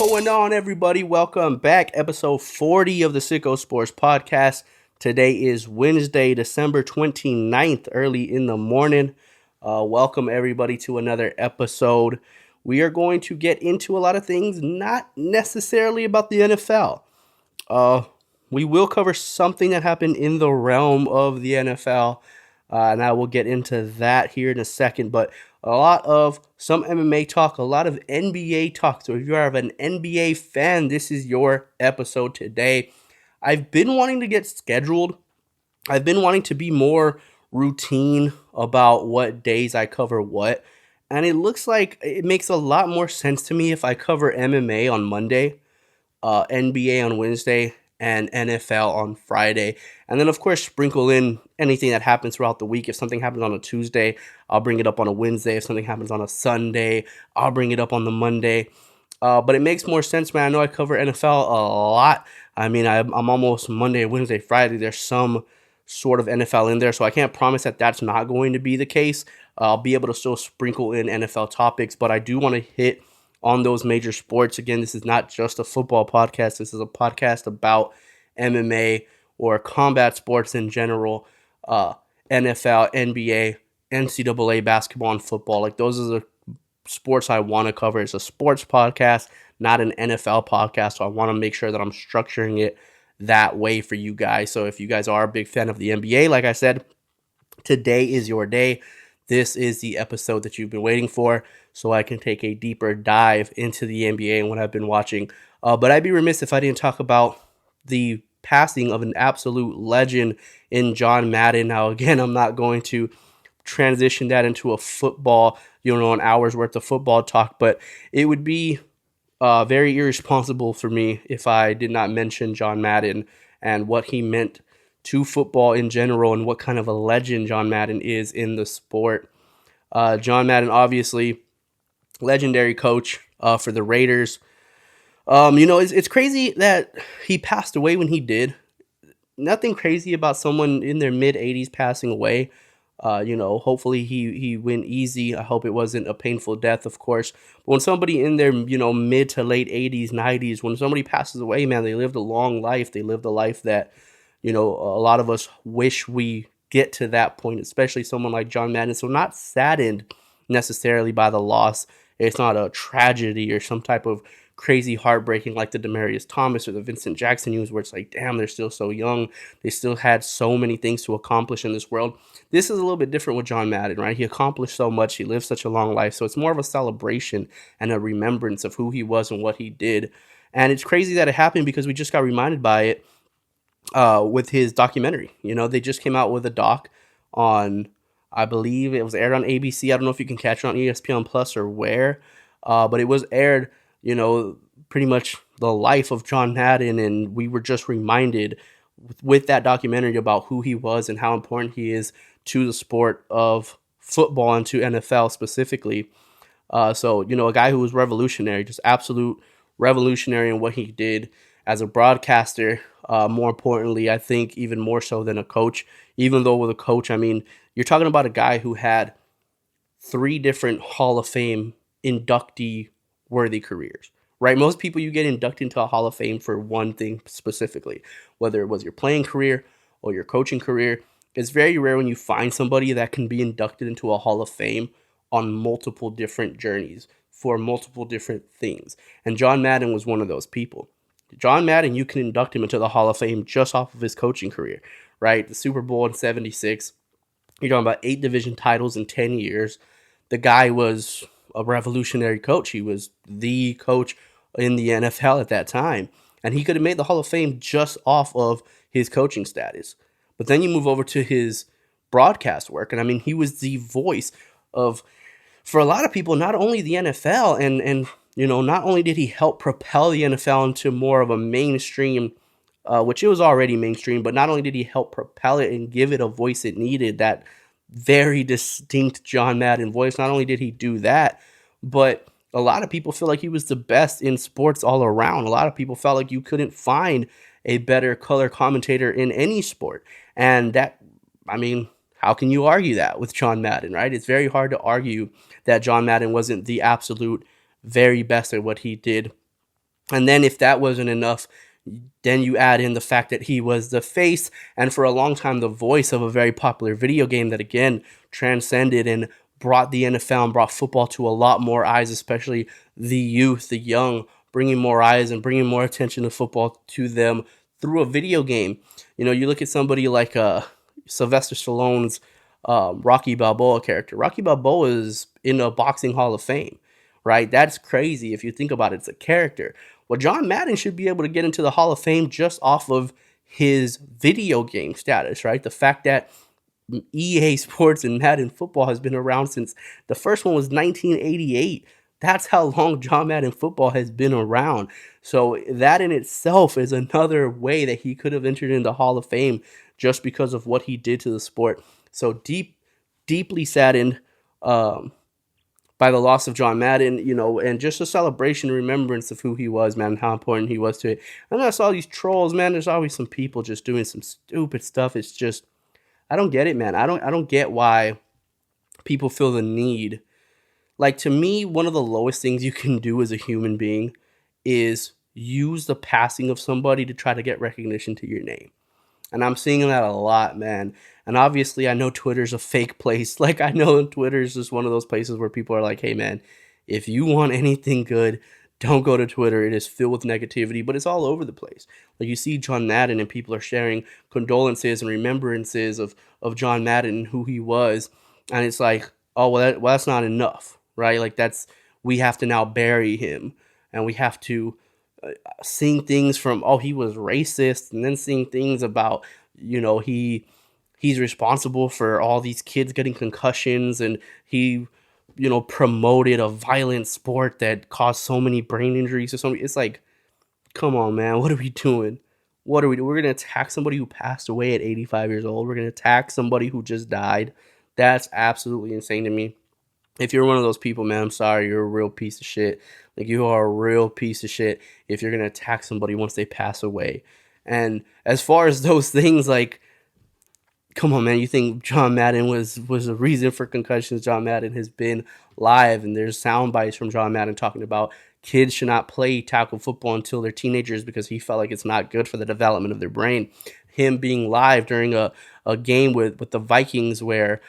going on, everybody? Welcome back. Episode 40 of the Sicko Sports Podcast. Today is Wednesday, December 29th, early in the morning. Welcome, everybody, to another episode. We are going to get into a lot of things, not necessarily about the NFL. We will cover something that happened in the realm of the NFL, and I will get into that here in a second, but a lot of some MMA talk, a lot of NBA talk. So if you are an NBA fan, this is your episode today. I've been wanting to get scheduled. I've been wanting to be more routine about what days I cover what. And it looks like it makes a lot more sense to me if I cover MMA on Monday, NBA on Wednesday, and NFL on Friday. And then, of course, sprinkle in anything that happens throughout the week. If something happens on a Tuesday, I'll bring it up on a Wednesday. If something happens on a Sunday, I'll bring it up on the Monday. But it makes more sense, man. I know I cover NFL a lot. I mean, I'm almost Monday, Wednesday, Friday. There's some sort of NFL in there, so I can't promise that that's not going to be the case. I'll be able to still sprinkle in NFL topics, but I do want to hit on those major sports. Again, this is not just a football podcast. This is a podcast about MMA or combat sports in general, NFL, NBA, NCAA basketball, and football. Like, those are the sports I want to cover. It's a sports podcast, not an NFL podcast, so I want to make sure that I'm structuring it that way for you guys. So if you guys are a big fan of the NBA, like I said, today is your day. This is the episode that you've been waiting for, so I can take a deeper dive into the NBA and what I've been watching. But I'd be remiss if I didn't talk about the passing of an absolute legend in John Madden. Now, again, I'm not going to transition that into a football, an hour's worth of football talk, but it would be very irresponsible for me if I did not mention John Madden and what he meant to football in general and what kind of a legend John Madden is in the sport. John Madden, obviously, legendary coach for the Raiders. It's crazy that he passed away when he did. Nothing crazy about someone in their mid-80s passing away. Hopefully he went easy. I hope it wasn't a painful death, of course. But when somebody in their, mid to late 80s, 90s, when somebody passes away, man, they lived a long life. They lived a life that, a lot of us wish we get to that point, especially someone like John Madden. So not saddened necessarily by the loss. It's not a tragedy or some type of crazy heartbreaking like the Demaryius Thomas or the Vincent Jackson news where it's like, damn, they're still so young. They still had so many things to accomplish in this world. This is a little bit different with John Madden, right? He accomplished so much. He lived such a long life. So it's more of a celebration and a remembrance of who he was and what he did. And it's crazy that it happened because we just got reminded by it with his documentary. They just came out with a doc on, I believe it was aired on ABC. I don't know if you can catch it on ESPN Plus or where, but it was aired, pretty much the life of John Madden. And we were just reminded with that documentary about who he was and how important he is to the sport of football and to NFL specifically. A guy who was revolutionary, just absolute revolutionary in what he did as a broadcaster. More importantly, I think even more so than a coach, even though with a coach, I mean, you're talking about a guy who had 3 different Hall of Fame inductee worthy careers, right? Most people, you get inducted into a Hall of Fame for one thing specifically, whether it was your playing career or your coaching career. It's very rare when you find somebody that can be inducted into a Hall of Fame on multiple different journeys for multiple different things. And John Madden was one of those people. John Madden, you can induct him into the Hall of Fame just off of his coaching career, right? The Super Bowl in 76. You're talking about 8 division titles in 10 years. The guy was a revolutionary coach. He was the coach in the NFL at that time. And he could have made the Hall of Fame just off of his coaching status. But then you move over to his broadcast work. And I mean, he was the voice of, for a lot of people, not only the NFL and not only did he help propel the NFL into more of a mainstream, which it was already mainstream, but not only did he help propel it and give it a voice it needed, that very distinct John Madden voice, not only did he do that, but a lot of people feel like he was the best in sports all around. A lot of people felt like you couldn't find a better color commentator in any sport. And that, I mean, how can you argue that with John Madden, right? It's very hard to argue that John Madden wasn't the absolute very best at what he did And then if that wasn't enough, then you add in the fact that he was the face and for a long time the voice of a very popular video game that again transcended and brought the NFL and brought football to a lot more eyes, especially the youth, the young, bringing more eyes and bringing more attention to football to them through a video game. You know, you look at somebody like Sylvester Stallone's Rocky Balboa character. Rocky Balboa is in a boxing Hall of Fame, right? That's crazy if you think about it. It's a character. Well, John Madden should be able to get into the Hall of Fame just off of his video game status, right? The fact that EA Sports and Madden Football has been around since the first one was 1988. That's how long John Madden Football has been around. So that in itself is another way that he could have entered in the Hall of Fame just because of what he did to the sport. So deeply saddened by the loss of John Madden, you know, and just a celebration and remembrance of who he was, man, and how important he was to it. And I saw these trolls, man. There's always some people just doing some stupid stuff. It's just, I don't get it, man. I don't get why people feel the need. Like, to me, one of the lowest things you can do as a human being is use the passing of somebody to try to get recognition to your name. And I'm seeing that a lot, man. And obviously, I know Twitter's a fake place. Like, I know Twitter's just one of those places where people are like, hey, man, if you want anything good, don't go to Twitter. It is filled with negativity, but it's all over the place. Like, you see John Madden and people are sharing condolences and remembrances of John Madden and who he was. And it's like, oh, well, that's not enough, right? Like, we have to now bury him. And we have to seeing things from, oh, he was racist, and then seeing things about, you know, he's responsible for all these kids getting concussions, and he, you know, promoted a violent sport that caused so many brain injuries or something. It's like, come on, man, what are we doing? What are we doing? We're going to attack somebody who passed away at 85 years old. We're going to attack somebody who just died. That's absolutely insane to me. If you're one of those people, man, I'm sorry, you're a real piece of shit. Like, you are a real piece of shit if you're going to attack somebody once they pass away. And as far as those things, like, come on, man, you think John Madden was a reason for concussions? John Madden has been live, and there's sound bites from John Madden talking about kids should not play tackle football until they're teenagers because he felt like it's not good for the development of their brain. Him being live during a game with the Vikings where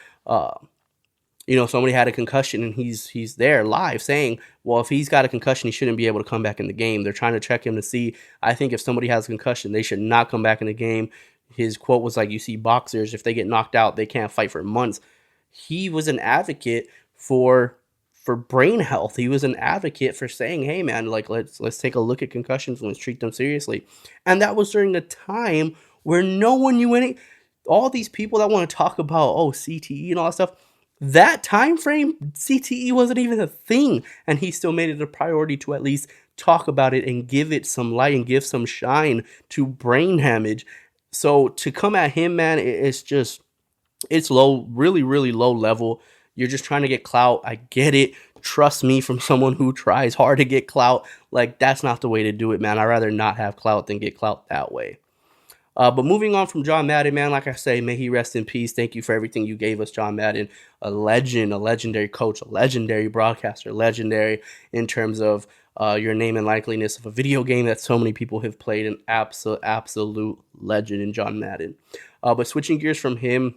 you know, somebody had a concussion and he's there live saying, well, if he's got a concussion, he shouldn't be able to come back in the game. They're trying to check him to see. I think if somebody has a concussion, they should not come back in the game. His quote was like, you see boxers, if they get knocked out, they can't fight for months. He was an advocate for brain health. He was an advocate for saying, hey, man, like, let's take a look at concussions and let's treat them seriously. And that was during a time where no one knew any. All these people that want to talk about, oh, CTE and all that stuff, that time frame, CTE wasn't even a thing, and he still made it a priority to at least talk about it and give it some light and give some shine to brain damage. So to come at him, man, it's low, really, really low level. You're just trying to get clout. I get it. Trust me, from someone who tries hard to get clout, like, that's not the way to do it, man. I'd rather not have clout than get clout that way. But moving on from John Madden, man, like I say, may he rest in peace. Thank you for everything you gave us, John Madden. A legend, a legendary coach, a legendary broadcaster, legendary in terms of your name and likeliness of a video game that so many people have played. An absolute legend in John Madden. But switching gears from him,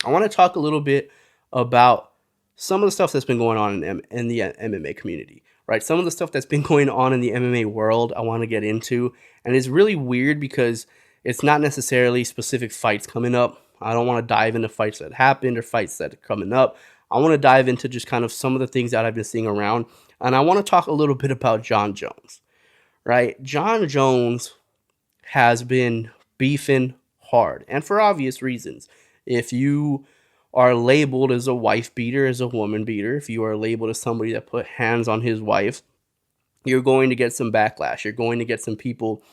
I want to talk a little bit about some of the stuff that's been going on in the MMA community, right? Some of the stuff that's been going on in the MMA world I want to get into. And it's really weird because it's not necessarily specific fights coming up. I don't want to dive into fights that happened or fights that are coming up. I want to dive into just kind of some of the things that I've been seeing around. And I want to talk a little bit about Jon Jones, right? Jon Jones has been beefing hard, and for obvious reasons. If you are labeled as a wife beater, as a woman beater, if you are labeled as somebody that put hands on his wife, you're going to get some backlash. You're going to get some people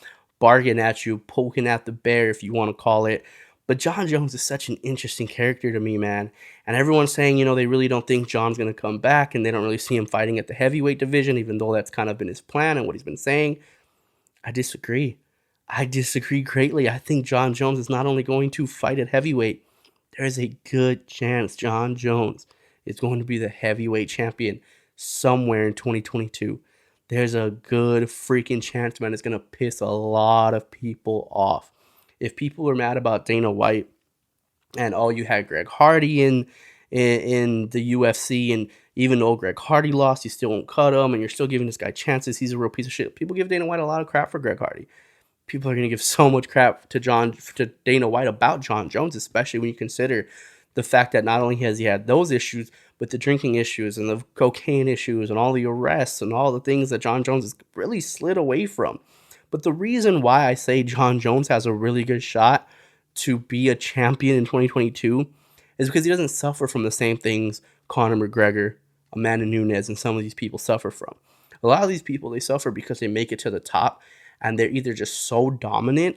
barging at you, poking at the bear, if you want to call it. But Jon Jones is such an interesting character to me, man. And everyone's saying, you know, they really don't think Jon's going to come back, and they don't really see him fighting at the heavyweight division, even though that's kind of been his plan and what he's been saying. I disagree. I disagree greatly. I think Jon Jones is not only going to fight at heavyweight, there is a good chance Jon Jones is going to be the heavyweight champion somewhere in 2022. there's a good freaking chance, man, it's going to piss a lot of people off. If people are mad about Dana White and you had Greg Hardy in the UFC, and even though Greg Hardy lost, you still won't cut him, and you're still giving this guy chances. He's a real piece of shit. People give Dana White a lot of crap for Greg Hardy. People are going to give so much crap to Dana White about Jon Jones, especially when you consider the fact that not only has he had those issues, but the drinking issues and the cocaine issues and all the arrests and all the things that Jon Jones has really slid away from. But the reason why I say Jon Jones has a really good shot to be a champion in 2022 is because he doesn't suffer from the same things Conor McGregor, Amanda Nunes, and some of these people suffer from. A lot of these people, they suffer because they make it to the top and they're either just so dominant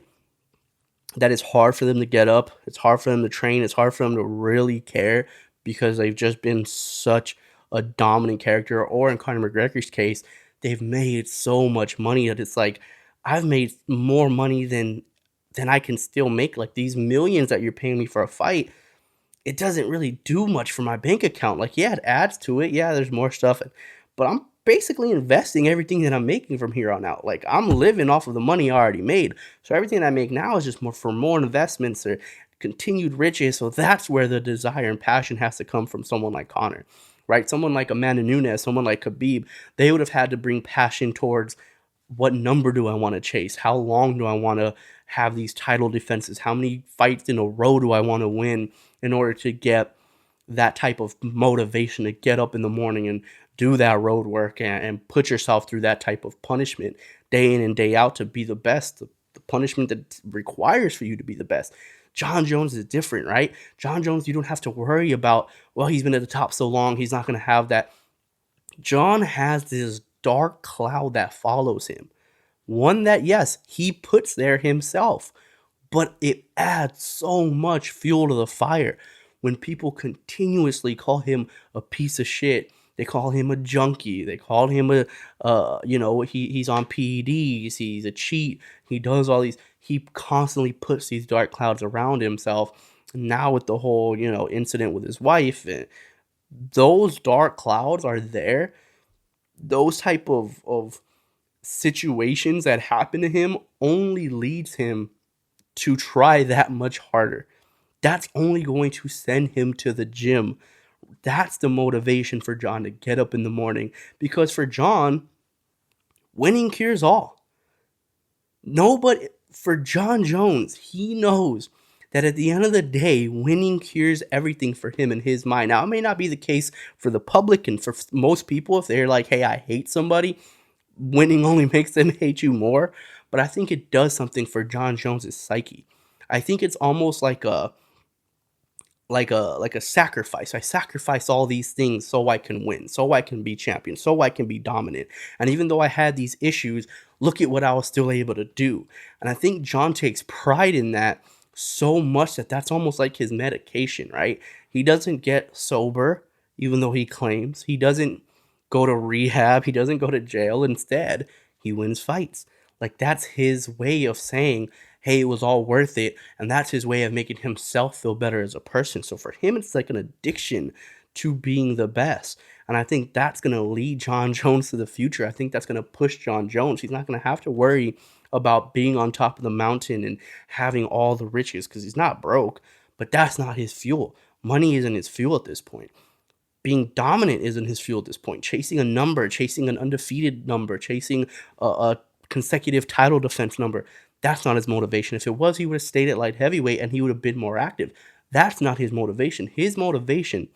that it's hard for them to get up. It's hard for them to train. It's hard for them to really care because they've just been such a dominant character. Or in Conor McGregor's case, they've made so much money that it's like, I've made more money than I can still make. Like, these millions that you're paying me for a fight, it doesn't really do much for my bank account. Like, yeah, it adds to it. Yeah, there's more stuff, but I'm basically investing everything that I'm making from here on out. Like, I'm living off of the money I already made. So everything I make now is just more investments or continued riches. So that's where the desire and passion has to come from someone like Conor, right? Someone like Amanda Nunes, someone like Khabib, they would have had to bring passion towards, what number do I want to chase? How long do I want to have these title defenses? How many fights in a row do I want to win in order to get that type of motivation to get up in the morning and do that road work and put yourself through that type of punishment day in and day out to be the best, the punishment that requires for you to be the best. Jon Jones is different, right? Jon Jones, you don't have to worry about, well, he's been at the top so long, he's not going to have that. Jon has this dark cloud that follows him. One that, yes, he puts there himself, but it adds so much fuel to the fire when people continuously call him a piece of shit. They call him a junkie. They call him he's on PEDs. He's a cheat. He does all these. He constantly puts these dark clouds around himself. Now with the whole, incident with his wife, and those dark clouds are there. Those type of situations that happen to him only leads him to try that much harder. That's only going to send him to the gym. That's the motivation for Jon to get up in the morning. Because for Jon, winning cures all. Nobody, for Jon Jones, he knows that at the end of the day, winning cures everything for him in his mind. Now, it may not be the case for the public and for most people. If they're like, hey, I hate somebody, winning only makes them hate you more. But I think it does something for Jon Jones' psyche. I think it's almost like a sacrifice. I sacrifice all these things so I can win, so I can be champion, so I can be dominant. And even though I had these issues, look at what I was still able to do. And I think Jon takes pride in that so much that that's almost like his medication, right? He doesn't get sober, even though he claims. He doesn't go to rehab. He doesn't go to jail. Instead, he wins fights. Like, that's his way of saying, hey, it was all worth it. And that's his way of making himself feel better as a person. So for him, it's like an addiction to being the best. And I think that's going to lead Jon Jones to the future. I think that's going to push Jon Jones. He's not going to have to worry about being on top of the mountain and having all the riches, because he's not broke. But that's not his fuel. Money isn't his fuel at this point. Being dominant isn't his fuel at this point. Chasing a number, chasing an undefeated number, chasing a consecutive title defense number, that's not his motivation. If it was, he would have stayed at light heavyweight and he would have been more active. That's not his motivation. His motivation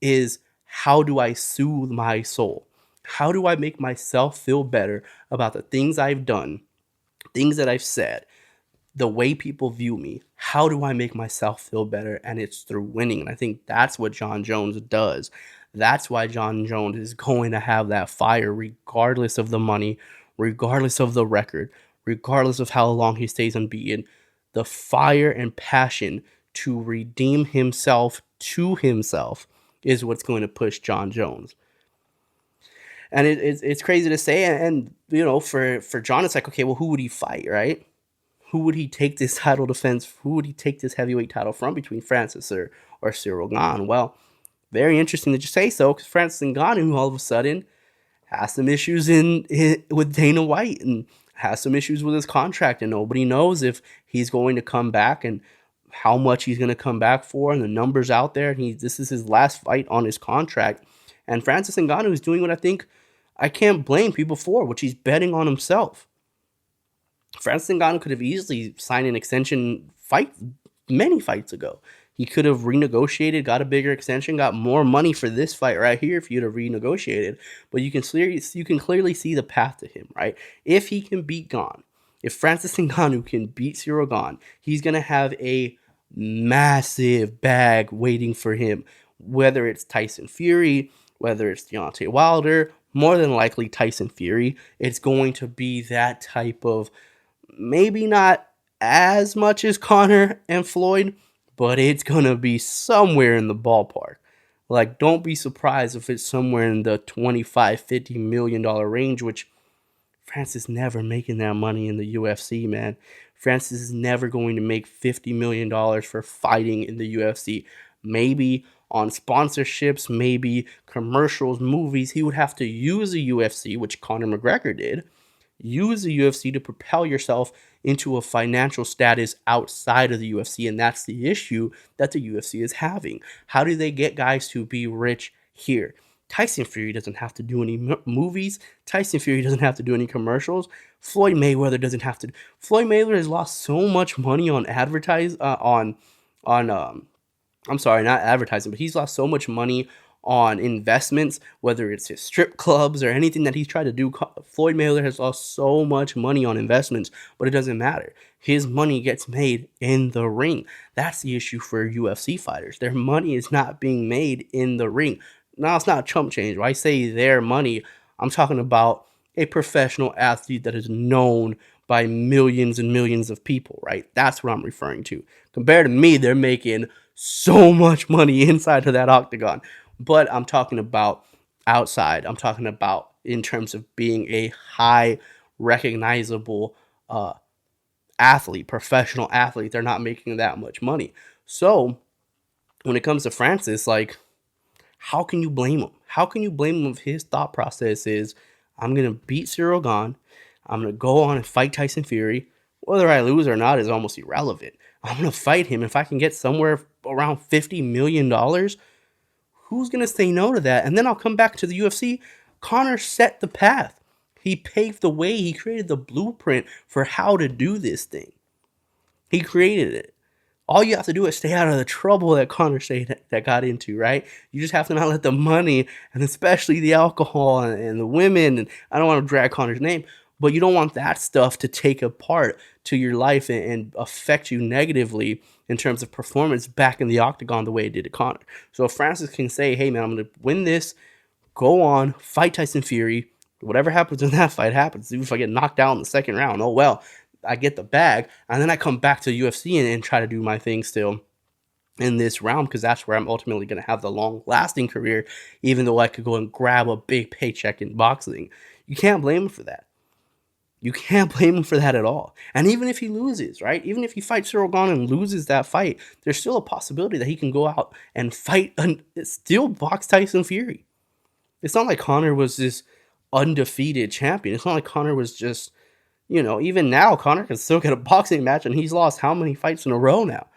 is, how do I soothe my soul? How do I make myself feel better about the things I've done, things that I've said, the way people view me? How do I make myself feel better? And it's through winning. And I think that's what Jon Jones does. That's why Jon Jones is going to have that fire regardless of the money, regardless of the record, regardless of how long he stays unbeaten. The fire and passion to redeem himself to himself is what's going to push Jon Jones. And it's crazy to say. And for Jon, it's like, okay, well, who would he fight, right? Who would he take this title defense? Who would he take this heavyweight title from between Francis or Ciryl Gane? Well, very interesting that you say so, because Francis Ngannou all of a sudden has some issues with Dana White and has some issues with his contract, and nobody knows if he's going to come back and how much he's going to come back for, and the numbers out there. And this is his last fight on his contract. And Francis Ngannou is doing what I think I can't blame people for, which he's betting on himself. Francis Ngannou could have easily signed an extension many fights ago. He could have renegotiated, got a bigger extension, got more money for this fight right here if you'd have renegotiated. But you can clearly see the path to him, right? If he can beat Gane, if Francis Ngannou can beat Cyril Gane, he's going to have a massive bag waiting for him. Whether it's Tyson Fury, whether it's Deontay Wilder, more than likely Tyson Fury. It's going to be that type of, maybe not as much as Conor and Floyd, but it's going to be somewhere in the ballpark. Like, don't be surprised if it's somewhere in the $25-50 million range, which Francis never making that money in the UFC, man. Francis is never going to make $50 million for fighting in the UFC. Maybe on sponsorships, maybe commercials, movies. He would have to use the UFC, which Conor McGregor did. Use the UFC to propel yourself into a financial status outside of the UFC, and that's the issue that the UFC is having. How do they get guys to be rich here? Tyson Fury doesn't have to do any movies. Tyson Fury doesn't have to do any commercials. Floyd Mayweather doesn't have to. Floyd Mayweather has lost so much money on I'm sorry, not advertising, but he's lost so much money on investments, whether it's his strip clubs or anything that he's tried to do. Floyd Mayweather has lost so much money on investments, but it doesn't matter. His money gets made in the ring. That's the issue for UFC fighters. Their money is not being made in the ring. Now, it's not chump change. When I say their money, I'm talking about a professional athlete that is known by millions and millions of people, right? That's what I'm referring to. Compared to me, they're making so much money inside of that octagon. But I'm talking about outside. I'm talking about in terms of being a high recognizable athlete, professional athlete. They're not making that much money. So when it comes to Francis, like, how can you blame him? How can you blame him if his thought process is, I'm going to beat Cyril Gane, I'm going to go on and fight Tyson Fury. Whether I lose or not is almost irrelevant. I'm going to fight him. If I can get somewhere around $50 million, who's going to say no to that? And then I'll come back to the UFC. Conor set the path. He paved the way. He created the blueprint for how to do this thing. He created it. All you have to do is stay out of the trouble that Conor that got into, right? You just have to not let the money, and especially the alcohol and the women, and I don't want to drag Conor's name, but you don't want that stuff to take a part to your life and affect you negatively in terms of performance back in the octagon the way it did to Conor. So if Francis can say, hey, man, I'm going to win this, go on, fight Tyson Fury, whatever happens in that fight happens. Even if I get knocked out in the second round, oh, well, I get the bag, and then I come back to the UFC and try to do my thing still in this round, because that's where I'm ultimately going to have the long-lasting career, even though I could go and grab a big paycheck in boxing. You can't blame him for that. You can't blame him for that at all. And even if he loses, right? Even if he fights Cyril Gane and loses that fight, there's still a possibility that he can go out and fight and still box Tyson Fury. It's not like Conor was this undefeated champion. It's not like Conor was just, even now, Conor can still get a boxing match, and he's lost how many fights in a row now?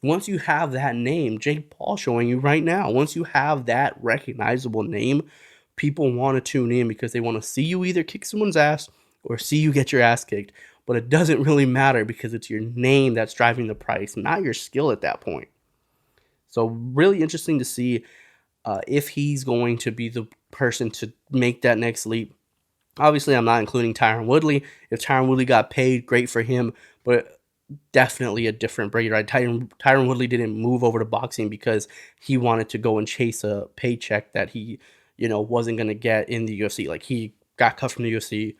Once you have that name, Jake Paul showing you right now, once you have that recognizable name, people want to tune in because they want to see you either kick someone's ass or see you get your ass kicked. But it doesn't really matter because it's your name that's driving the price, not your skill at that point. So really interesting to see if he's going to be the person to make that next leap. Obviously, I'm not including Tyron Woodley. If Tyron Woodley got paid, great for him, but definitely a different breed, right? Tyron Woodley didn't move over to boxing because he wanted to go and chase a paycheck that he, wasn't going to get in the UFC. Like, he got cut from the UFC,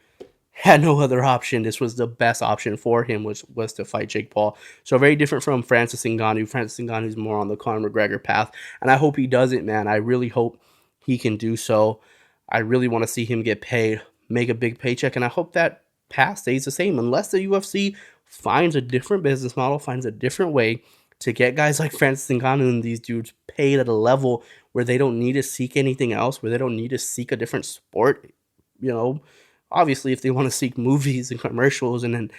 had no other option. This was the best option for him, was to fight Jake Paul. So very different from Francis Ngannou. Francis Ngannou is more on the Conor McGregor path, and I hope he does it, man. I really hope he can do so. I really want to see him get paid, make a big paycheck, and I hope that path stays the same unless the UFC finds a different business model, finds a different way to get guys like Francis Ngannou and these dudes paid at a level where they don't need to seek anything else, where they don't need to seek a different sport you know, obviously if they want to seek movies and commercials and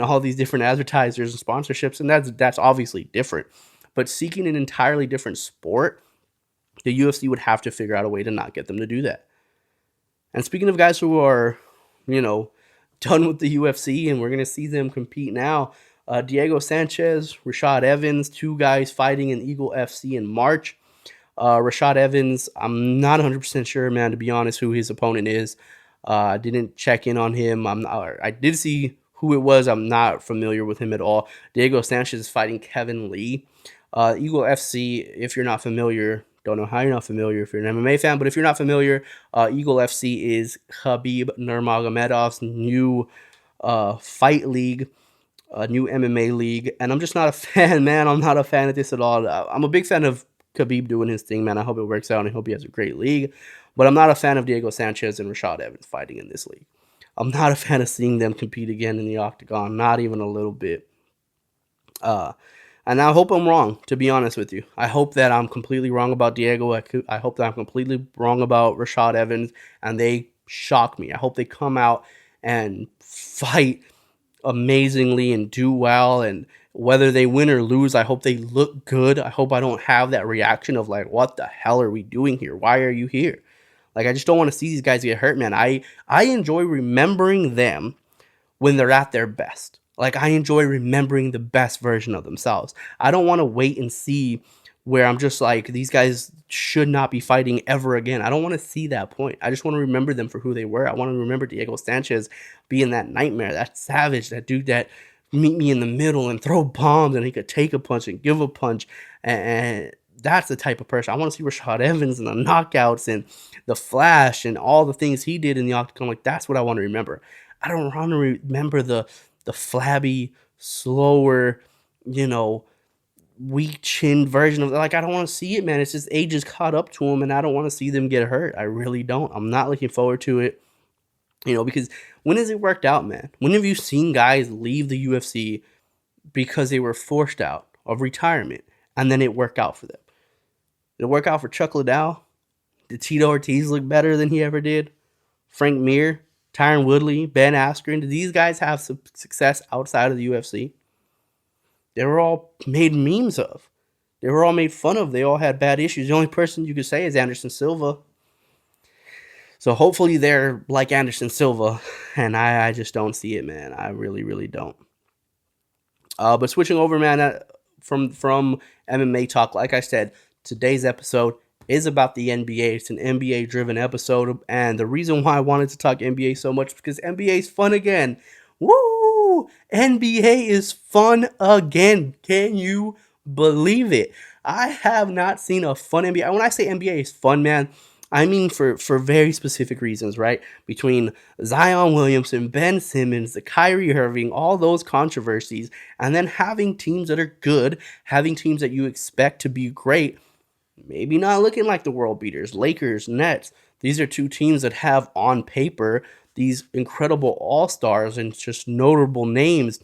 all these different advertisers and sponsorships, and that's obviously different. But seeking an entirely different sport, the UFC would have to figure out a way to not get them to do that. And speaking of guys who are, you know, done with the UFC and we're going to see them compete now, Diego Sanchez, Rashad Evans, two guys fighting in Eagle FC in March. Rashad Evans, I'm not 100% sure, man, to be honest, who his opponent is. I didn't check in on him. I did see who it was. I'm not familiar with him at all. Diego Sanchez is fighting Kevin Lee. Eagle FC, if you're not familiar, don't know how you're not familiar if you're an MMA fan, but if you're not familiar, Eagle FC is Khabib Nurmagomedov's new fight league, new MMA league, and I'm just not a fan, man. I'm not a fan of this at all. I'm a big fan of Khabib doing his thing, man. I hope it works out, and I hope he has a great league, but I'm not a fan of Diego Sanchez and Rashad Evans fighting in this league. I'm not a fan of seeing them compete again in the octagon, not even a little bit. And I hope I'm wrong, to be honest with you. I hope that I'm completely wrong about Diego. I hope that I'm completely wrong about Rashad Evans, and they shock me. I hope they come out and fight amazingly and do well, and whether they win or lose, I hope they look good. I hope I don't have that reaction of like, what the hell are we doing here? Why are you here? Like, I just don't want to see these guys get hurt, man. I enjoy remembering them when they're at their best. Like, I enjoy remembering the best version of themselves. I don't want to wait and see where I'm just like, these guys should not be fighting ever again. I don't want to see that point. I just want to remember them for who they were. I want to remember Diego Sanchez being that nightmare, that savage, that dude that meet me in the middle and throw bombs, and he could take a punch and give a punch. And that's the type of person. I want to see Rashad Evans and the knockouts and the flash and all the things he did in the octagon. Like, that's what I want to remember. I don't want to remember the flabby, slower, weak-chinned version of, like, I don't want to see it, man. It's just age has caught up to them, and I don't want to see them get hurt. I really don't. I'm not looking forward to it, because when has it worked out, man? When have you seen guys leave the UFC because they were forced out of retirement, and then it worked out for them? Did it work out for Chuck Liddell? Did Tito Ortiz look better than he ever did? Frank Mir? Tyron Woodley, Ben Askren, did these guys have some success outside of the UFC? They were all made memes of. They were all made fun of. They all had bad issues. The only person you could say is Anderson Silva. So hopefully they're like Anderson Silva, and I just don't see it, man. I really, really don't. But switching over, man, from MMA talk, like I said, today's episode is about the NBA. It's an NBA-driven episode, and the reason why I wanted to talk NBA so much is because NBA is fun again. Woo! NBA is fun again. Can you believe it? I have not seen a fun NBA. When I say NBA is fun, man, I mean for very specific reasons, right? Between Zion Williamson, Ben Simmons, the Kyrie Irving, all those controversies, and then having teams that are good, having teams that you expect to be great, maybe not looking like the world beaters. Lakers, Nets, these are two teams that have on paper these incredible all-stars and just notable names,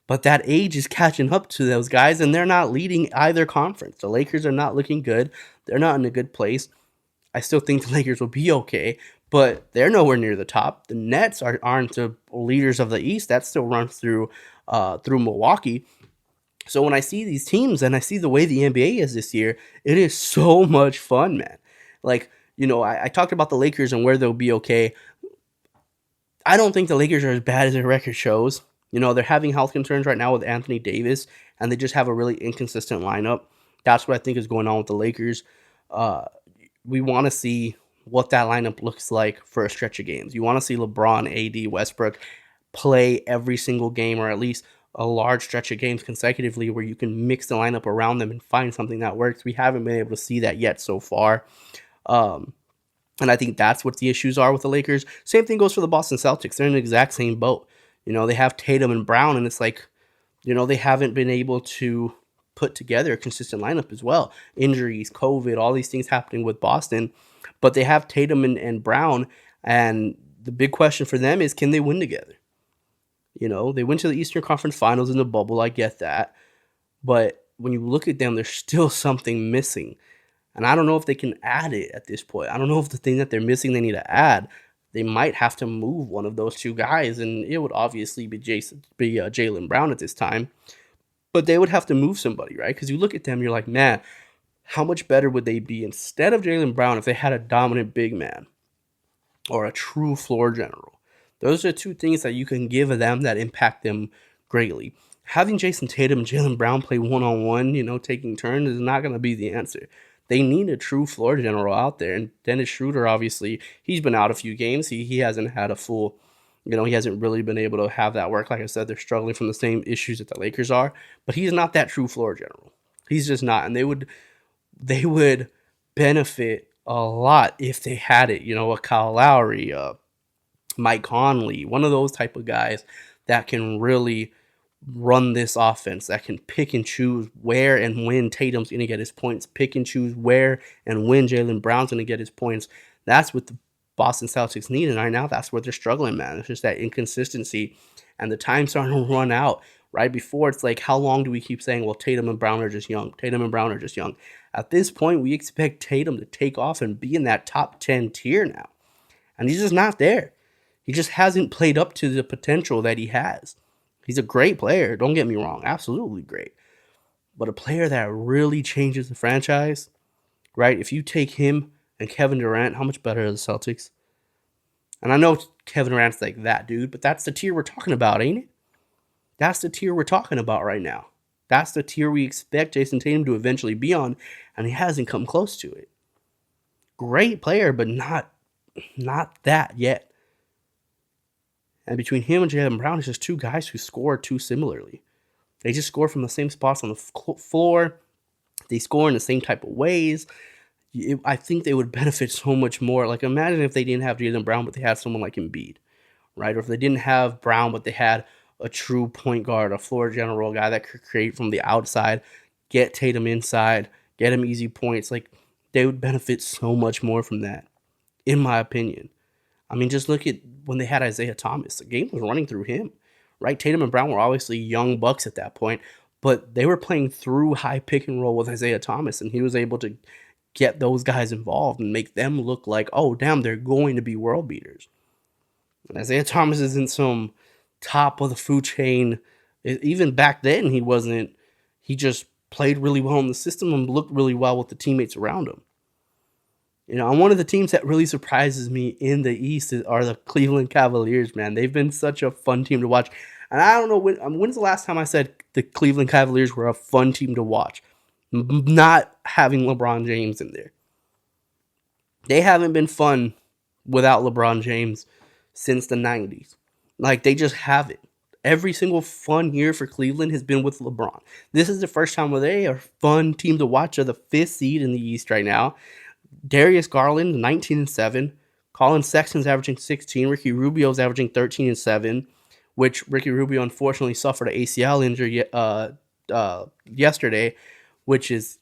but that age is catching up to those guys, and they're not leading either conference. The Lakers are not looking good. They're not in a good place. I still think the Lakers will be okay, but they're nowhere near the top. The Nets aren't the leaders of the East. That still runs through Milwaukee. So when I see these teams and I see the way the NBA is this year, it is so much fun, man. Like, I talked about the Lakers and where they'll be okay. I don't think the Lakers are as bad as their record shows. They're having health concerns right now with Anthony Davis, and they just have a really inconsistent lineup. That's what I think is going on with the Lakers. We want to see what that lineup looks like for a stretch of games. You want to see LeBron, AD, Westbrook play every single game, or at least a large stretch of games consecutively, where you can mix the lineup around them and find something that works. We haven't been able to see that yet so far. And I think that's what the issues are with the Lakers. Same thing goes for the Boston Celtics. They're in the exact same boat. They have Tatum and Brown, and it's like, they haven't been able to put together a consistent lineup as well. Injuries, COVID, all these things happening with Boston. But they have Tatum and Brown, and the big question for them is, can they win together? They went to the Eastern Conference Finals in the bubble. I get that. But when you look at them, there's still something missing. And I don't know if they can add it at this point. I don't know if the thing that they're missing they need to add. they might have to move one of those two guys, and it would obviously be Jaylen Brown at this time. But they would have to move somebody, right? Because you look at them, you're like, man, how much better would they be instead of Jaylen Brown if they had a dominant big man or a true floor general? Those are two things that you can give them that impact them greatly. Having Jason Tatum and Jaylen Brown play one-on-one, taking turns is not going to be the answer. They need a true floor general out there. And Dennis Schroeder, obviously, he's been out a few games. He hasn't had a full, he hasn't really been able to have that work. Like I said, they're struggling from the same issues that the Lakers are. But he's not that true floor general. He's just not. And they would benefit a lot if they had it. A Kyle Lowry, Mike Conley, one of those type of guys that can really run this offense, that can pick and choose where and when Tatum's going to get his points, pick and choose where and when Jaylen Brown's going to get his points. That's what the Boston Celtics need, and right now that's where they're struggling, man. It's just that inconsistency, and the time's starting to run out. Right before, it's like, how long do we keep saying, well, Tatum and Brown are just young? Tatum and Brown are just young. At this point, we expect Tatum to take off and be in that top 10 tier now, and he's just not there. He just hasn't played up to the potential that he has. He's a great player, don't get me wrong, absolutely great. But a player that really changes the franchise, right? If you take him and Kevin Durant, how much better are the Celtics? And I know Kevin Durant's like that dude, but that's the tier we're talking about, ain't it? That's the tier we're talking about right now. That's the tier we expect Jason Tatum to eventually be on, and he hasn't come close to it. Great player, but not that yet. And between him and Jaylen Brown, it's just two guys who score too similarly. They just score from the same spots on the floor. They score in the same type of ways. I think they would benefit so much more. Like, imagine if they didn't have Jaylen Brown, but they had someone like Embiid, right? Or if they didn't have Brown, but they had a true point guard, a floor general, guy that could create from the outside, get Tatum inside, get him easy points. Like, they would benefit so much more from that, in my opinion. I mean, just look at when they had Isaiah Thomas. The game was running through him, right? Tatum and Brown were obviously young bucks at that point, but they were playing through high pick and roll with Isaiah Thomas, and he was able to get those guys involved and make them look like, oh, damn, they're going to be world beaters. And Isaiah Thomas isn't some top of the food chain. Even back then, he wasn't. He just played really well in the system and looked really well with the teammates around him. And one of the teams that really surprises me in the East are the Cleveland Cavaliers, man. They've been such a fun team to watch. And I don't know, when's the last time I said the Cleveland Cavaliers were a fun team to watch? Not having LeBron James in there. They haven't been fun without LeBron James since the 90s. Like, they just haven't. Every single fun year for Cleveland has been with LeBron. This is the first time where they are a fun team to watch. They're the 5th seed in the East right now. Darius Garland, 19-7. Colin Sexton's averaging 16. Ricky Rubio's averaging 13-7, which Ricky Rubio unfortunately suffered an ACL injury yesterday, which is,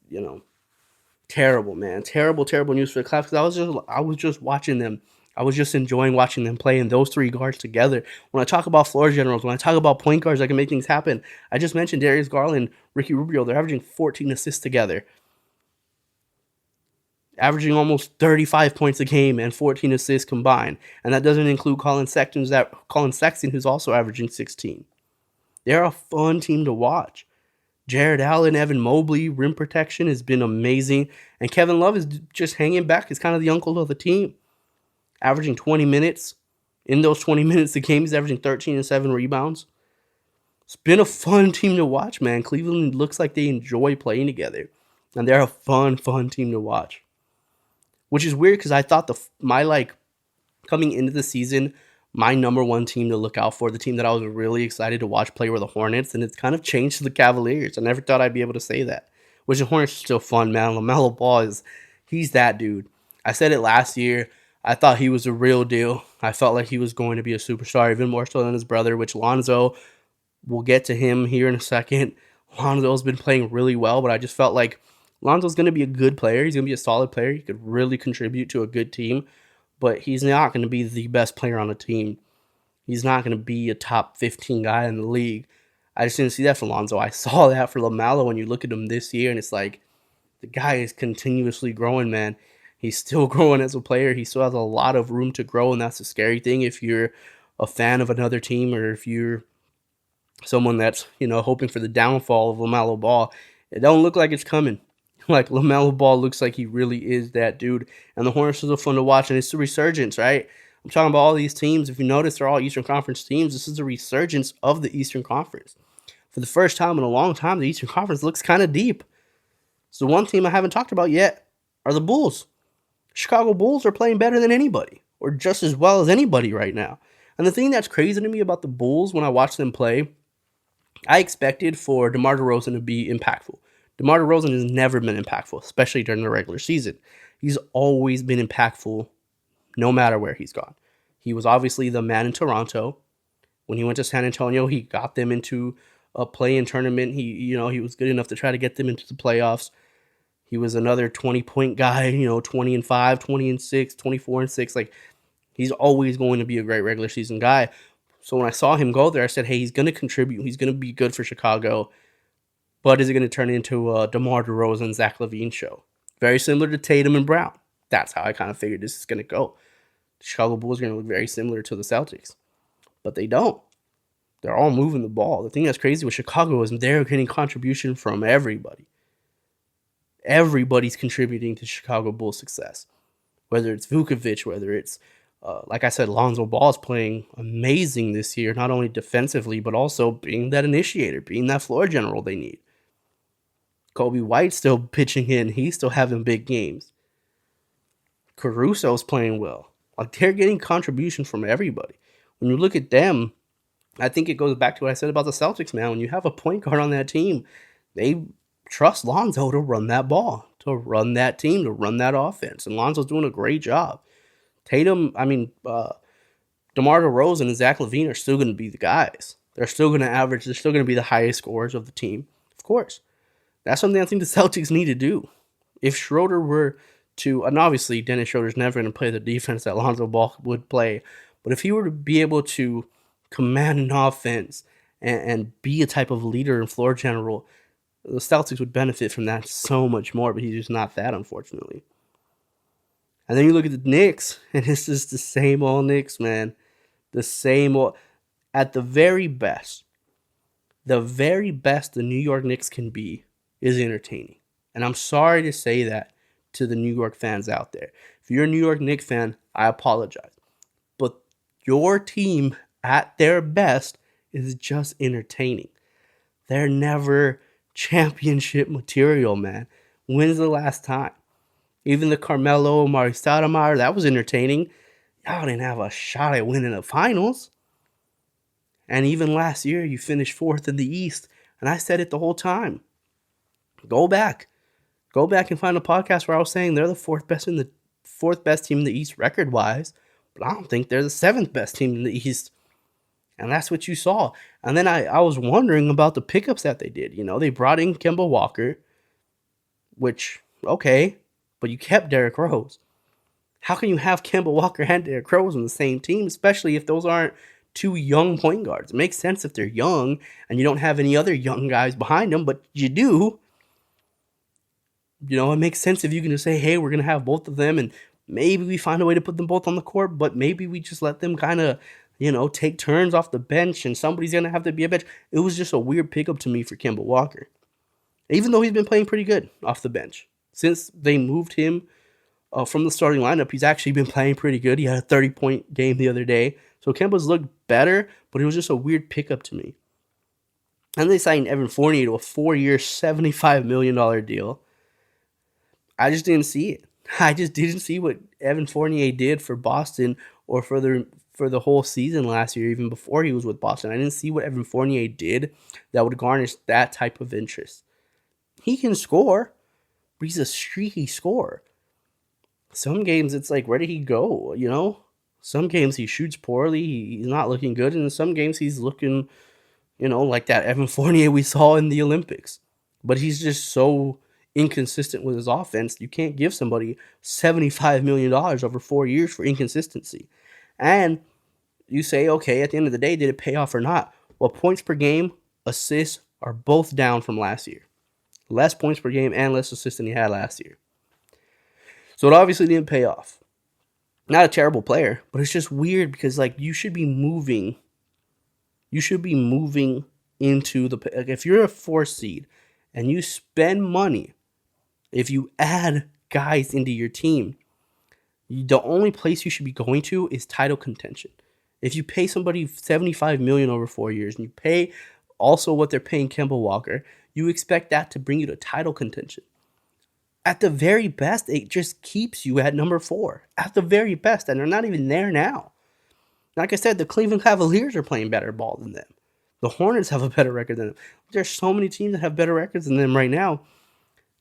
terrible, man. Terrible news for the Cavs, because I was just watching them. I was just enjoying watching them play, and those three guards together. When I talk about floor generals, when I talk about point guards that can make things happen, I just mentioned Darius Garland, Ricky Rubio. They're averaging 14 assists together, averaging almost 35 points a game and 14 assists combined. And that doesn't include Colin Sexton, who's also averaging 16. They're a fun team to watch. Jared Allen, Evan Mobley, rim protection has been amazing. And Kevin Love is just hanging back. He's kind of the uncle of the team. Averaging 20 minutes. In those 20 minutes, the game, he's averaging 13 and 7 rebounds. It's been a fun team to watch, man. Cleveland looks like they enjoy playing together. And they're a fun team to watch. Which is weird, because I thought coming into the season, my number one team to look out for, the team that I was really excited to watch play, were the Hornets, and it's kind of changed to the Cavaliers. I never thought I'd be able to say that. Which the Hornets are still fun, man. LaMelo Ball he's that dude. I said it last year. I thought he was a real deal. I felt like he was going to be a superstar, even more so than his brother, which Lonzo, we'll get to him here in a second. Lonzo's been playing really well, but I just felt like Lonzo's going to be a good player. He's going to be a solid player. He could really contribute to a good team, but he's not going to be the best player on the team. He's not going to be a top 15 guy in the league. I just didn't see that for Lonzo. I saw that for LaMelo when you look at him this year, and it's like the guy is continuously growing, man. He's still growing as a player. He still has a lot of room to grow, and that's a scary thing if you're a fan of another team or if you're someone that's, hoping for the downfall of LaMelo Ball. It don't look like it's coming. Like, LaMelo Ball looks like he really is that dude. And the Hornets are fun to watch, and it's the resurgence, right? I'm talking about all these teams. If you notice, they're all Eastern Conference teams. This is a resurgence of the Eastern Conference. For the first time in a long time, the Eastern Conference looks kind of deep. So one team I haven't talked about yet are the Bulls. Chicago Bulls are playing better than anybody, or just as well as anybody right now. And the thing that's crazy to me about the Bulls when I watch them play, I expected for DeMar DeRozan to be impactful. DeMar DeRozan has never been impactful, especially during the regular season. He's always been impactful no matter where he's gone. He was obviously the man in Toronto. When he went to San Antonio, he got them into a play-in tournament. He was good enough to try to get them into the playoffs. He was another 20-point guy, 20-5, 20-6, 24-6. Like, he's always going to be a great regular season guy. So when I saw him go there, I said, hey, he's going to contribute. He's going to be good for Chicago. But is it going to turn into a DeMar DeRozan, Zach LaVine show? Very similar to Tatum and Brown. That's how I kind of figured this is going to go. The Chicago Bulls are going to look very similar to the Celtics. But they don't. They're all moving the ball. The thing that's crazy with Chicago is they're getting contribution from everybody. Everybody's contributing to Chicago Bulls' success. Whether it's Vucevic, whether it's, like I said, Lonzo Ball is playing amazing this year, not only defensively, but also being that initiator, being that floor general they need. Kobe White's still pitching in. He's still having big games. Caruso's playing well. Like, they're getting contribution from everybody. When you look at them, I think it goes back to what I said about the Celtics, man. When you have a point guard on that team, they trust Lonzo to run that ball, to run that team, to run that offense. And Lonzo's doing a great job. DeMar DeRozan and Zach LaVine are still going to be the guys. They're still going to average. They're still going to be the highest scorers of the team. Of course. That's something I think the Celtics need to do. If Schroeder were to, and obviously Dennis Schroeder's never going to play the defense that Lonzo Ball would play, but if he were to be able to command an offense and be a type of leader and floor general, the Celtics would benefit from that so much more, but he's just not that, unfortunately. And then you look at the Knicks, and it's just the same old Knicks, man. The same old. At the very best the New York Knicks can be is entertaining. And I'm sorry to say that to the New York fans out there. If you're a New York Knicks fan, I apologize. But your team at their best is just entertaining. They're never championship material, man. When's the last time? Even the Carmelo, Amari Stoudemire, that was entertaining. Y'all didn't have a shot at winning the finals. And even last year, you finished 4th in the East. And I said it the whole time. Go back and find a podcast where I was saying they're the fourth best team in the East record-wise. But I don't think they're the 7th best team in the East. And that's what you saw. And then I was wondering about the pickups that they did. They brought in Kemba Walker, which, okay, but you kept Derrick Rose. How can you have Kemba Walker and Derrick Rose on the same team, especially if those aren't two young point guards? It makes sense if they're young and you don't have any other young guys behind them, but you do. It makes sense if you can just say, hey, we're going to have both of them, and maybe we find a way to put them both on the court, but maybe we just let them kind of, take turns off the bench, and somebody's going to have to be a bench. It was just a weird pickup to me for Kemba Walker, even though he's been playing pretty good off the bench. Since they moved him from the starting lineup, he's actually been playing pretty good. He had a 30-point game the other day. So Kemba's looked better, but it was just a weird pickup to me. And they signed Evan Fournier to a 4-year, $75 million deal. I just didn't see it. I just didn't see what Evan Fournier did for Boston or for the whole season last year, even before he was with Boston. I didn't see what Evan Fournier did that would garnish that type of interest. He can score, but he's a streaky scorer. Some games it's like, where did he go? Some games he shoots poorly. He's not looking good. And in some games he's looking, like that Evan Fournier we saw in the Olympics. But he's just so inconsistent with his offense. You can't give somebody $75 million over 4 years for inconsistency. And you say, okay, at the end of the day, did it pay off or not? Well, points per game, assists are both down from last year. Less points per game and less assists than he had last year. So it obviously didn't pay off. Not a terrible player, but it's just weird because like you should be moving into the, like, if you're a 4 seed and you spend money, if you add guys into your team, the only place you should be going to is title contention. If you pay somebody $75 million over 4 years and you pay also what they're paying Kemba Walker, you expect that to bring you to title contention. At the very best, it just keeps you at number 4. At the very best, and they're not even there now. Like I said, the Cleveland Cavaliers are playing better ball than them. The Hornets have a better record than them. There's so many teams that have better records than them right now.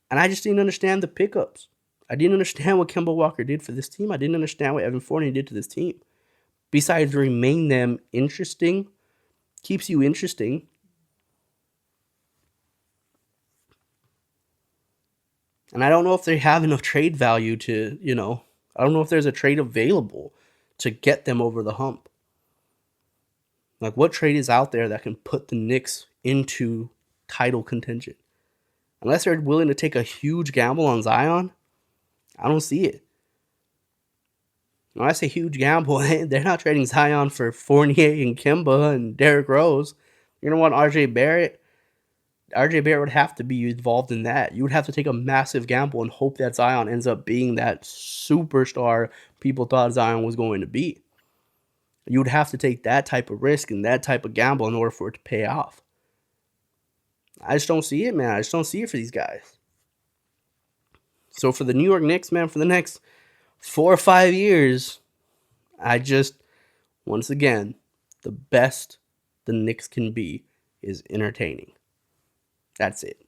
And I just didn't understand the pickups. I didn't understand what Kemba Walker did for this team. I didn't understand what Evan Fournier did to this team. Besides remain them interesting, keeps you interesting. And I don't know if they have enough trade value to, I don't know if there's a trade available to get them over the hump. Like, what trade is out there that can put the Knicks into title contention? Unless they're willing to take a huge gamble on Zion, I don't see it. When I say huge gamble, they're not trading Zion for Fournier and Kemba and Derrick Rose. You're going to want RJ Barrett. RJ Barrett would have to be involved in that. You would have to take a massive gamble and hope that Zion ends up being that superstar people thought Zion was going to be. You would have to take that type of risk and that type of gamble in order for it to pay off. I just don't see it, man. I just don't see it for these guys. So for the New York Knicks, man, for the next 4 or 5 years, once again, the best the Knicks can be is entertaining. That's it.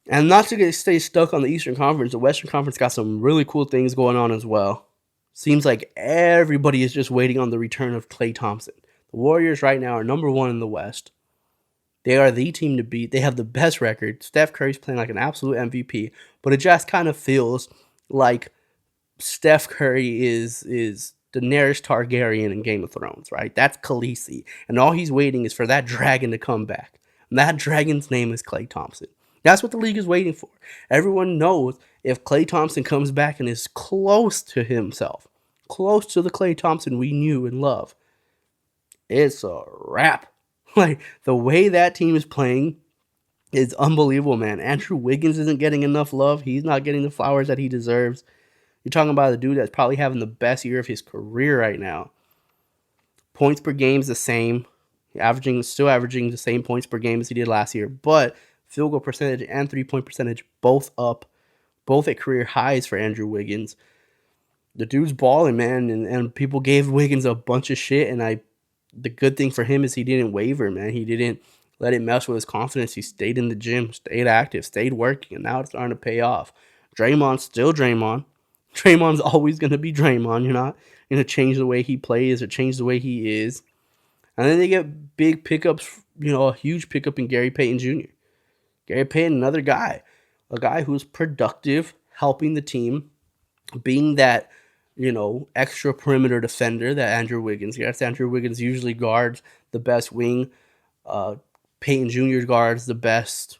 And not to stay stuck on the Eastern Conference, the Western Conference got some really cool things going on as well. Seems like everybody is just waiting on the return of Klay Thompson. The Warriors right now are number 1 in the West. They are the team to beat. They have the best record. Steph Curry's playing like an absolute MVP, but it just kind of feels like Steph Curry is Daenerys Targaryen in Game of Thrones, right? That's Khaleesi, and all he's waiting is for that dragon to come back. And that dragon's name is Klay Thompson. That's what the league is waiting for. Everyone knows if Klay Thompson comes back and is close to himself, close to the Klay Thompson we knew and love, it's a wrap. Like, the way that team is playing is unbelievable, man. Andrew Wiggins isn't getting enough love. He's not getting the flowers that he deserves. You're talking about a dude that's probably having the best year of his career right now. Points per game is the same. Still averaging the same points per game as he did last year. But field goal percentage and 3-point percentage both up. Both at career highs for Andrew Wiggins. The dude's balling, man. And people gave Wiggins a bunch of shit. And the good thing for him is he didn't waver, man. He didn't let it mess with his confidence. He stayed in the gym, stayed active, stayed working, and now it's starting to pay off. Draymond's still Draymond. Draymond's always going to be Draymond. You're not going to change the way he plays or change the way he is. And then they get big pickups, a huge pickup in Gary Payton Jr. Gary Payton, another guy. A guy who's productive, helping the team, being that, extra perimeter defender that Andrew Wiggins gets. Andrew Wiggins usually guards the best wing. Payton Jr. guards the best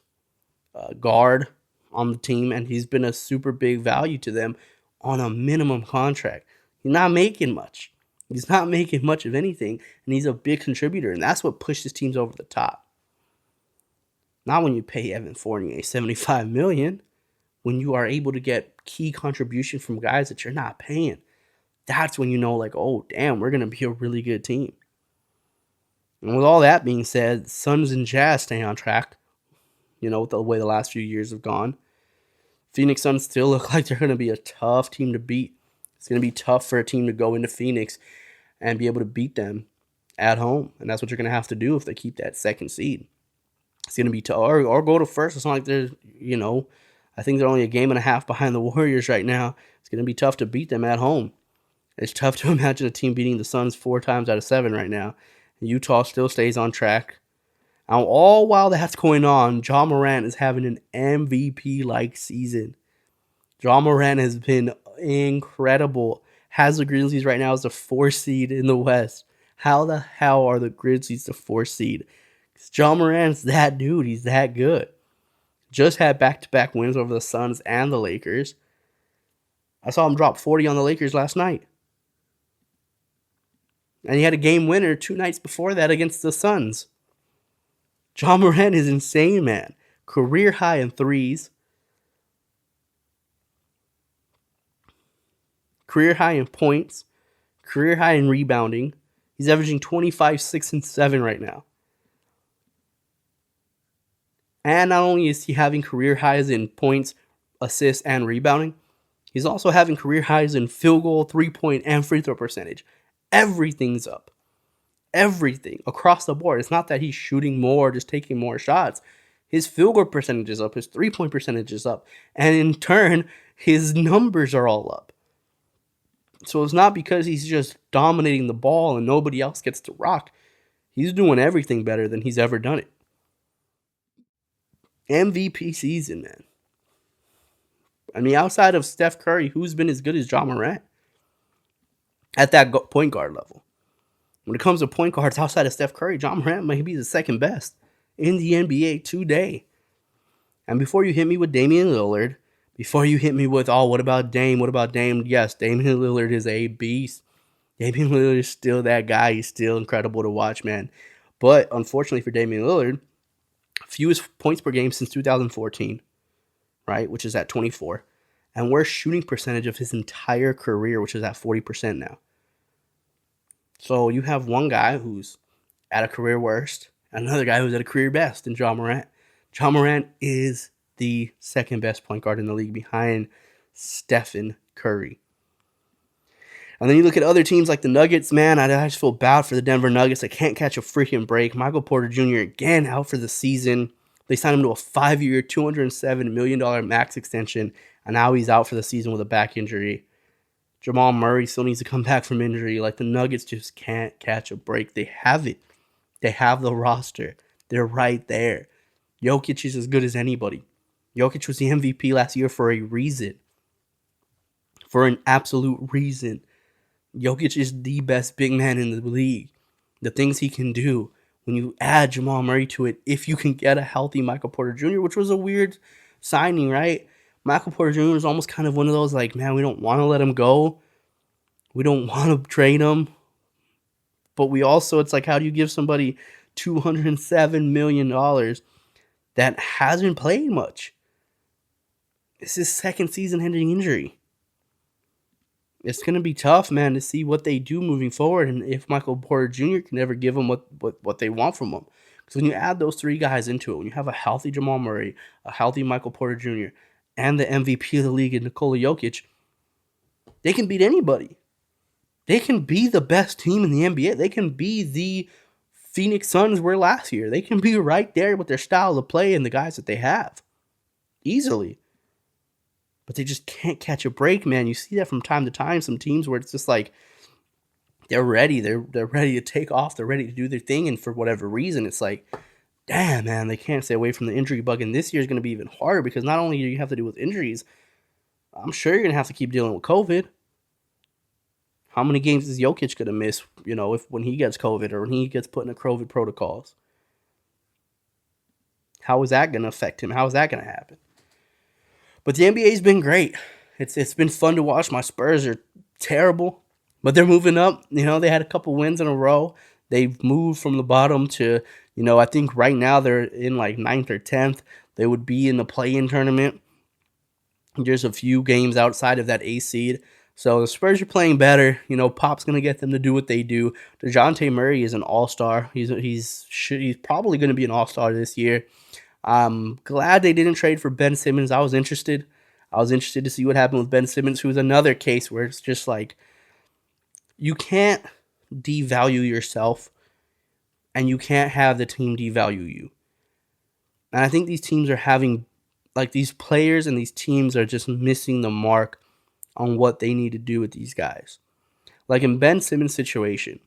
guard on the team, and he's been a super big value to them on a minimum contract. He's not making much. He's not making much of anything, and he's a big contributor, and that's what pushes teams over the top. Not when you pay Evan Fournier $75 million, when you are able to get key contribution from guys that you're not paying. That's when you know, like, oh, damn, we're going to be a really good team. And with all that being said, Suns and Jazz stay on track, with the way the last few years have gone. Phoenix Suns still look like they're going to be a tough team to beat. It's going to be tough for a team to go into Phoenix and be able to beat them at home. And that's what you're going to have to do if they keep that second seed. It's going to be tough. Or go to first. It's not like they're, I think they're only a game and a half behind the Warriors right now. It's going to be tough to beat them at home. It's tough to imagine a team beating the Suns 4 times out of 7 right now. Utah still stays on track. Now, all while that's going on, John Morant is having an MVP-like season. John Morant has been incredible. Has the Grizzlies right now as the 4th seed in the West. How the hell are the Grizzlies the 4th seed? Because John Morant's that dude. He's that good. Just had back-to-back wins over the Suns and the Lakers. I saw him drop 40 on the Lakers last night. And he had a game winner 2 nights before that against the Suns. John Morant is insane, man. Career high in threes. Career high in points. Career high in rebounding. He's averaging 25, 6, and 7 right now. And not only is he having career highs in points, assists, and rebounding, he's also having career highs in field goal, 3-point, and free throw percentage. Everything's up. Everything across the board. It's not that he's shooting more, just taking more shots. His field goal percentage is up. His 3-point percentage is up. And in turn, his numbers are all up. So it's not because he's just dominating the ball and nobody else gets to rock. He's doing everything better than he's ever done it. MVP season, man. I mean, outside of Steph Curry, who's been as good as John Morant at that point guard level? When it comes to point guards outside of Steph Curry, John Morant might be the second best in the NBA today. And before you hit me with Damian Lillard, before you hit me with, oh, what about Dame? What about Dame? Yes, Damian Lillard is a beast. Damian Lillard is still that guy. He's still incredible to watch, man. But unfortunately for Damian Lillard, fewest points per game since 2014, right, which is at 24. And worst shooting percentage of his entire career, which is at 40% now. So you have one guy who's at a career worst, and another guy who's at a career best in John Morant. John Morant is the second best point guard in the league behind Stephen Curry. And then you look at other teams like the Nuggets, man, I just feel bad for the Denver Nuggets. They can't catch a freaking break. Michael Porter Jr. again out for the season. They signed him to a 5-year, $207 million max extension, and now he's out for the season with a back injury. Jamal Murray still needs to come back from injury. Like, the Nuggets just can't catch a break. They have it. They have the roster. They're right there. Jokic is as good as anybody. Jokic was the MVP last year for a reason. For an absolute reason. Jokic is the best big man in the league. The things he can do. When you add Jamal Murray to it, if you can get a healthy Michael Porter Jr., which was a weird signing, right? Michael Porter Jr. is almost kind of one of those, like, man, we don't want to let him go. We don't want to trade him. But we also, it's like, how do you give somebody $207 million that hasn't played much? It's his second season-ending injury. It's going to be tough, man, to see what they do moving forward and if Michael Porter Jr. can ever give them what they want from him. Because when you add those three guys into it, when you have a healthy Jamal Murray, a healthy Michael Porter Jr., and the MVP of the league in Nikola Jokic, they can beat anybody. They can be the best team in the NBA. They can be the Phoenix Suns were last year. They can be right there with their style of play and the guys that they have. Easily. But they just can't catch a break, man. You see that from time to time. Some teams where it's just like they're ready. They're ready to take off. They're ready to do their thing. And for whatever reason, it's like, damn, man, they can't stay away from the injury bug. And this year is going to be even harder because not only do you have to deal with injuries, I'm sure you're going to have to keep dealing with COVID. How many games is Jokic going to miss, when he gets COVID or when he gets put in the COVID protocols? How is that going to affect him? How is that going to happen? But the NBA's been great. It's been fun to watch. My Spurs are terrible, but they're moving up. They had a couple wins in a row. They've moved from the bottom to, I think right now they're in like 9th or 10th. They would be in the play-in tournament. There's a few games outside of that A seed. So the Spurs are playing better. Pop's going to get them to do what they do. DeJounte Murray is an all-star. He's probably going to be an all-star this year. I'm glad they didn't trade for Ben Simmons. I was interested to see what happened with Ben Simmons, who's another case where it's just like you can't devalue yourself and you can't have the team devalue you. And I think these teams are having, like, these players and these teams are just missing the mark on what they need to do with these guys. Like in Ben Simmons' situation,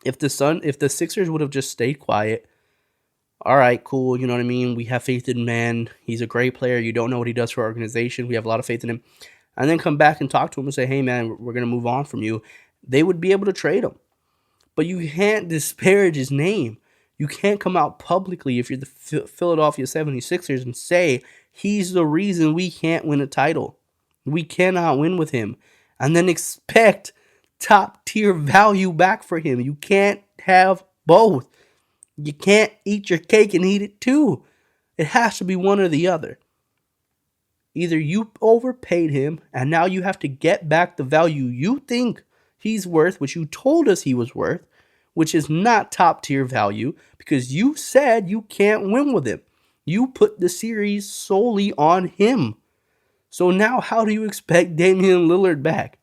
if the Sixers would have just stayed quiet, all right, cool, you know what I mean? We have faith in man. He's a great player. You don't know what he does for our organization. We have a lot of faith in him. And then come back and talk to him and say, hey, man, we're going to move on from you. They would be able to trade him. But you can't disparage his name. You can't come out publicly if you're the Philadelphia 76ers and say he's the reason we can't win a title. We cannot win with him and then expect top tier value back for him. You can't have both. You can't eat your cake and eat it too. It has to be one or the other. Either you overpaid him and now you have to get back the value you think he's worth, which you told us he was worth, which is not top tier value because you said you can't win with him. You put the series solely on him. So now how do you expect Damian Lillard back?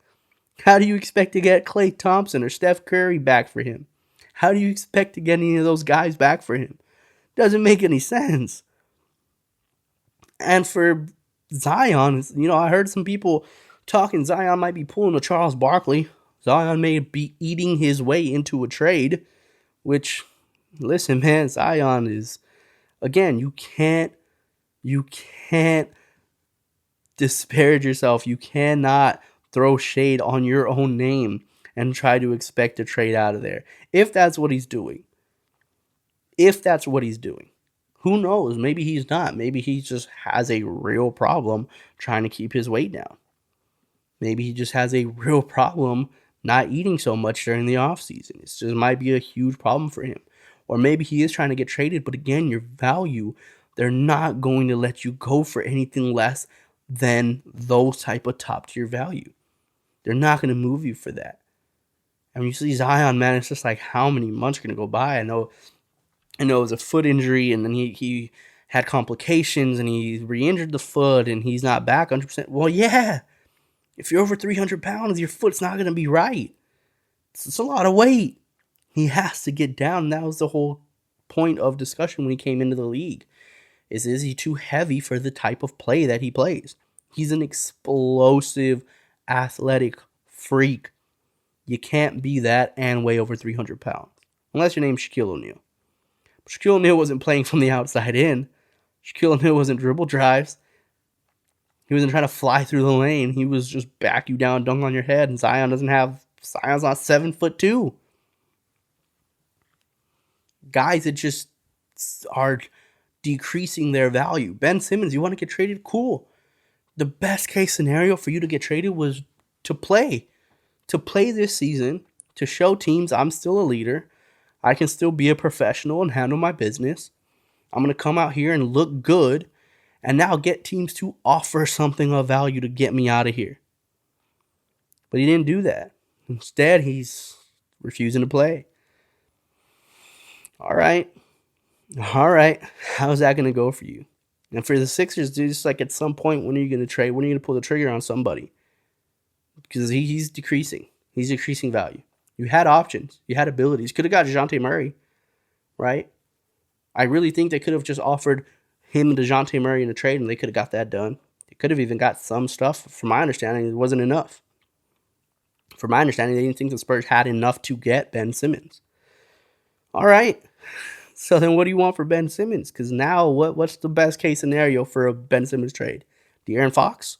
How do you expect to get Klay Thompson or Steph Curry back for him? How do you expect to get any of those guys back for him? Doesn't make any sense. And for Zion, I heard some people talking Zion might be pulling a Charles Barkley. Zion may be eating his way into a trade, which, listen, man, Zion is, again, you can't disparage yourself. You cannot throw shade on your own name and try to expect a trade out of there. If that's what he's doing. Who knows? Maybe he's not. Maybe he just has a real problem trying to keep his weight down. Maybe he just has a real problem not eating so much during the offseason. It just might be a huge problem for him. Or maybe he is trying to get traded, but again, your value, they're not going to let you go for anything less than those type of top tier value. They're not going to move you for that. And when you see Zion, man, it's just like how many months are going to go by? I know it was a foot injury, and then he had complications, and he re-injured the foot, and he's not back 100%. Well, yeah, if you're over 300 pounds, your foot's not going to be right. It's a lot of weight. He has to get down. That was the whole point of discussion when he came into the league. Is he too heavy for the type of play that he plays? He's an explosive, athletic freak. You can't be that and weigh over 300 pounds. Unless your name's Shaquille O'Neal. Shaquille O'Neal wasn't playing from the outside in. Shaquille O'Neal wasn't dribble drives. He wasn't trying to fly through the lane. He was just back you down, dunk on your head. And Zion's not 7'2". Guys that just are decreasing their value. Ben Simmons, you want to get traded? Cool. The best case scenario for you to get traded was to play. To play this season, to show teams I'm still a leader. I can still be a professional and handle my business. I'm going to come out here and look good and now get teams to offer something of value to get me out of here. But he didn't do that. Instead, he's refusing to play. All right. How's that going to go for you? And for the Sixers, dude, it's like at some point, when are you going to trade? When are you going to pull the trigger on somebody? Because he's decreasing. He's decreasing value. You had options. You had abilities. Could have got DeJounte Murray, right? I really think they could have just offered him and DeJounte Murray in a trade, and they could have got that done. They could have even got some stuff. From my understanding, it wasn't enough. From my understanding, they didn't think the Spurs had enough to get Ben Simmons. All right. So then what do you want for Ben Simmons? Because now what's the best case scenario for a Ben Simmons trade? De'Aaron Fox?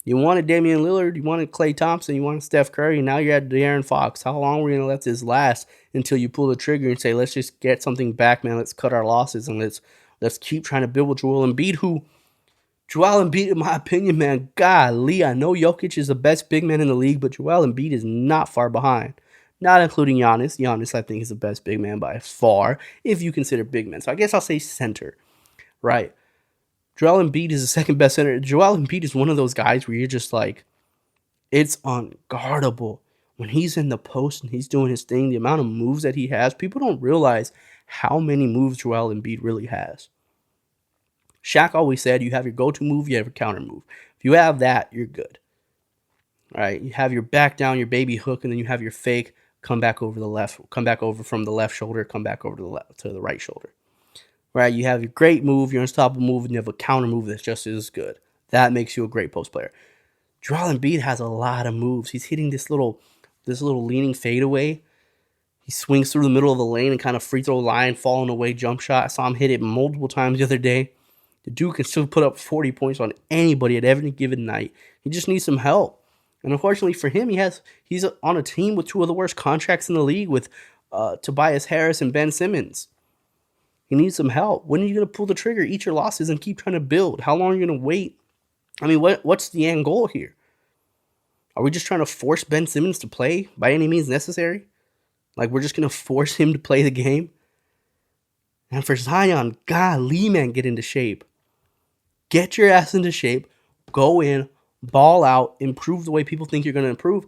You wanted Damian Lillard, you wanted Klay Thompson, you wanted Steph Curry, and now you're at De'Aaron Fox. How long are we going to let this last until you pull the trigger and say, let's just get something back, man. Let's cut our losses and let's keep trying to build with Joel Embiid, in my opinion, man, golly, I know Jokic is the best big man in the league, but Joel Embiid is not far behind. Not including Giannis. Giannis, I think, is the best big man by far, if you consider big men. So I guess I'll say center, right? Joel Embiid is the second best center. Joel Embiid is one of those guys where you're just like, it's unguardable. When he's in the post and he's doing his thing, the amount of moves that he has, people don't realize how many moves Joel Embiid really has. Shaq always said, you have your go-to move, you have your counter move. If you have that, you're good. All right, you have your back down, your baby hook, and then you have your fake, come back over from the left shoulder, come back over to the right shoulder. Right, you have your great move, your unstoppable move, and you have a counter move that's just as good. That makes you a great post player. Joel Embiid has a lot of moves. He's hitting this little leaning fadeaway. He swings through the middle of the lane and kind of free throw line, falling away jump shot. I saw him hit it multiple times the other day. The dude can still put up 40 points on anybody at every given night. He just needs some help. And unfortunately for him, he's on a team with two of the worst contracts in the league with Tobias Harris and Ben Simmons. He needs some help. When are you going to pull the trigger, eat your losses, and keep trying to build? How long are you going to wait I mean, what's the end goal here? Are we just trying to force Ben Simmons to play by any means necessary? Like, we're just going to force him to play the game? And for Zion, golly, man, get into shape. Get your ass into shape. Go in, ball out, improve the way people think you're going to improve.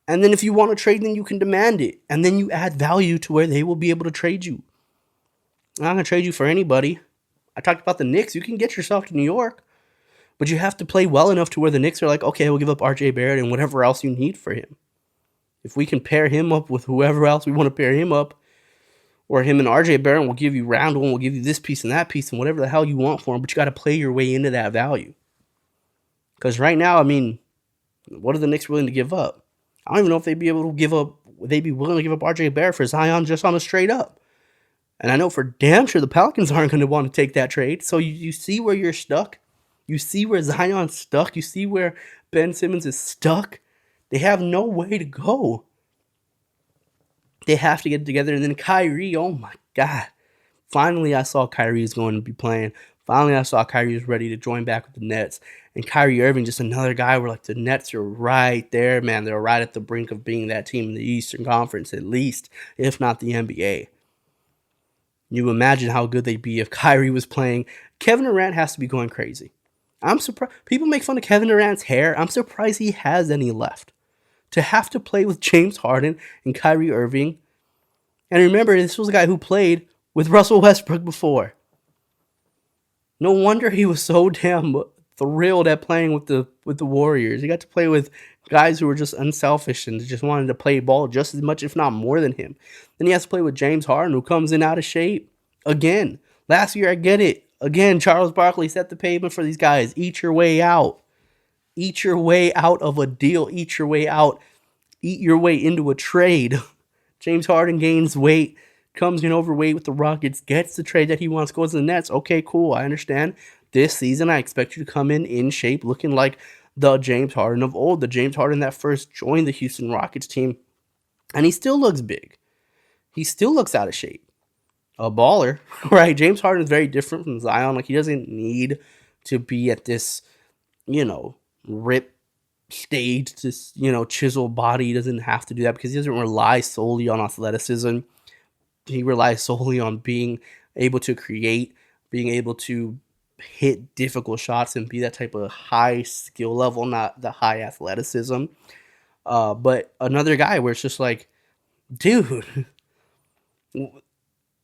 And then if you want to trade, then you can demand it. And then you add value to where they will be able to trade you. I'm not going to trade you for anybody. I talked about the Knicks. You can get yourself to New York. But you have to play well enough to where the Knicks are like, okay, we'll give up RJ Barrett and whatever else you need for him. If we can pair him up with whoever else we want to pair him up, or him and RJ Barrett, we'll give you round one, we'll give you this piece and that piece and whatever the hell you want for him, but you got to play your way into that value. Because right now, I mean, what are the Knicks willing to give up? I don't even know if they'd be willing to give up RJ Barrett for Zion just on a straight up. And I know for damn sure the Pelicans aren't going to want to take that trade. So you see where you're stuck. You see where Zion's stuck. You see where Ben Simmons is stuck. They have no way to go. They have to get it together. And then Kyrie, oh my God. Finally, I saw Kyrie is going to be playing. Finally, I saw Kyrie is ready to join back with the Nets. And Kyrie Irving, just another guy where like the Nets are right there, man. They're right at the brink of being that team in the Eastern Conference, at least, if not the NBA. You imagine how good they'd be if Kyrie was playing. Kevin Durant has to be going crazy. I'm surprised. People make fun of Kevin Durant's hair. I'm surprised he has any left. To have to play with James Harden and Kyrie Irving. And remember, this was a guy who played with Russell Westbrook before. No wonder he was so damn thrilled at playing with the Warriors. He got to play with guys who were just unselfish and just wanted to play ball just as much, if not more than him. Then he has to play with James Harden, who comes in out of shape. Again, last year, I get it. Again, Charles Barkley set the pavement for these guys. Eat your way out. Eat your way out of a deal. Eat your way out. Eat your way into a trade. James Harden gains weight, comes in overweight with the Rockets, gets the trade that he wants, goes to the Nets. Okay, cool. I understand. This season, I expect you to come in shape, looking like the James Harden of old, the James Harden that first joined the Houston Rockets team. And he still looks big. He still looks out of shape. A baller, right? James Harden is very different from Zion. Like, he doesn't need to be at this, rip stage, this, chisel body. He doesn't have to do that because he doesn't rely solely on athleticism. He relies solely on being able to create, being able to hit difficult shots and be that type of high skill level, not the high athleticism. But another guy where it's just like, dude,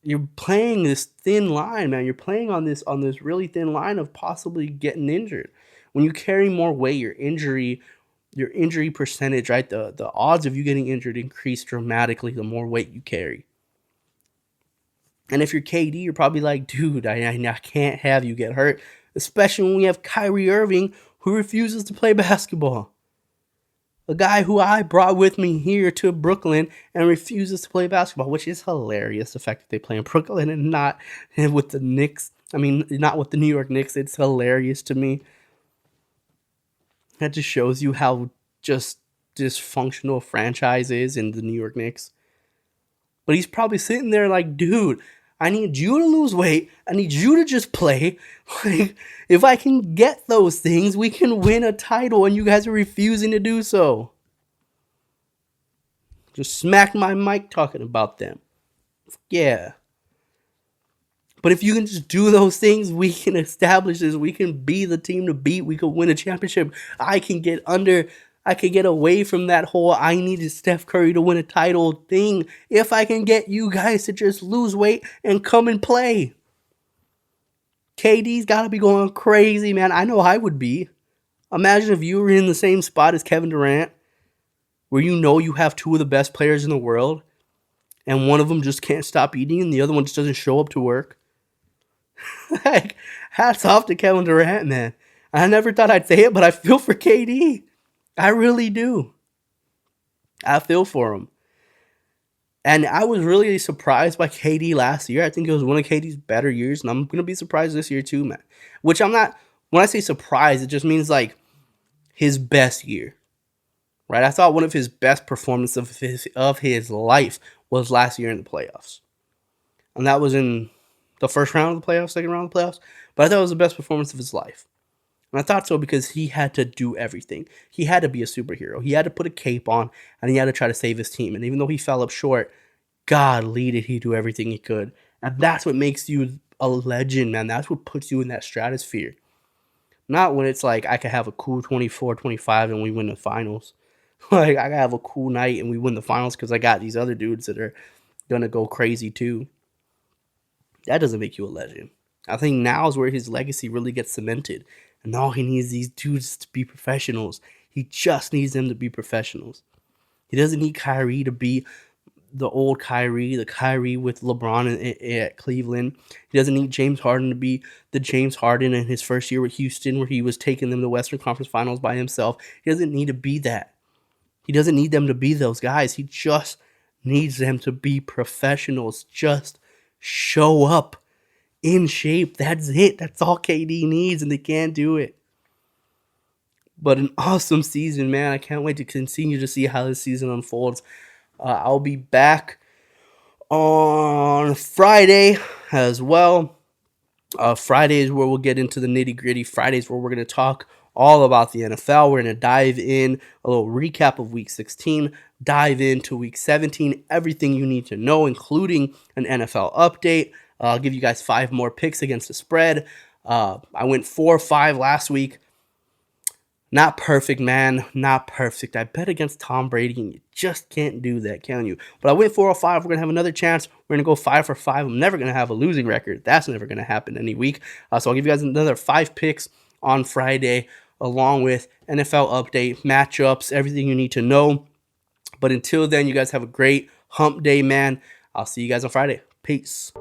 you're playing this thin line, man. You're playing on this really thin line of possibly getting injured. When you carry more weight, your injury percentage, right? The odds of you getting injured increase dramatically the more weight you carry. And if you're KD, you're probably like, dude, I can't have you get hurt, especially when we have Kyrie Irving who refuses to play basketball. A guy who I brought with me here to Brooklyn and refuses to play basketball, which is hilarious. The fact that they play in Brooklyn and not with the Knicks. I mean, not with the New York Knicks. It's hilarious to me. That just shows you how just dysfunctional a franchise is in the New York Knicks. But he's probably sitting there like, dude, I need you to lose weight. I need you to just play. Like, if I can get those things, we can win a title, and you guys are refusing to do so. Just smacked my mic talking about them. Yeah. But if you can just do those things, we can establish this. We can be the team to beat. We can win a championship. I can get away from that whole I needed Steph Curry to win a title thing if I can get you guys to just lose weight and come and play. KD's got to be going crazy, man. I know I would be. Imagine if you were in the same spot as Kevin Durant, where you have two of the best players in the world, and one of them just can't stop eating and the other one just doesn't show up to work. Like, hats off to Kevin Durant, man. I never thought I'd say it, but I feel for KD. I really do. I feel for him. And I was really surprised by KD last year. I think it was one of KD's better years, and I'm going to be surprised this year too, man. Which I'm not, when I say surprised, it just means like his best year, right? I thought one of his best performances of his life was last year in the playoffs. And that was in the first round of the playoffs, second round of the playoffs. But I thought it was the best performance of his life. And I thought so because he had to do everything. He had to be a superhero. He had to put a cape on, and he had to try to save his team. And even though he fell up short, golly, did he do everything he could. And that's what makes you a legend, man. That's what puts you in that stratosphere. Not when it's like I could have a cool 24, 25 and we win the finals. Like I could have a cool night and we win the finals because I got these other dudes that are going to go crazy too. That doesn't make you a legend. I think now is where his legacy really gets cemented. And all he needs these dudes to be professionals. He just needs them to be professionals. He doesn't need Kyrie to be the old Kyrie, the Kyrie with LeBron at Cleveland. He doesn't need James Harden to be the James Harden in his first year with Houston where he was taking them to the Western Conference Finals by himself. He doesn't need to be that. He doesn't need them to be those guys. He just needs them to be professionals. Just show up in shape. That's it. That's all KD needs, and they can't do it. But an awesome season, man. I can't wait to continue to see how this season unfolds. I'll be back on Friday as well. Friday is where we'll get into the nitty-gritty. Friday is where we're going to talk all about the NFL. We're going to dive in, a little recap of Week 16, dive into Week 17, everything you need to know, including an NFL update. I'll give you guys 5 more picks against the spread. I went 4-5 last week. Not perfect, man. Not perfect. I bet against Tom Brady, and you just can't do that, can you? But I went 4-5. We're going to have another chance. We're going to go 5 for 5. I'm never going to have a losing record. That's never going to happen any week. So I'll give you guys another 5 picks on Friday, along with NFL update, matchups, everything you need to know. But until then, you guys have a great hump day, man. I'll see you guys on Friday. Peace.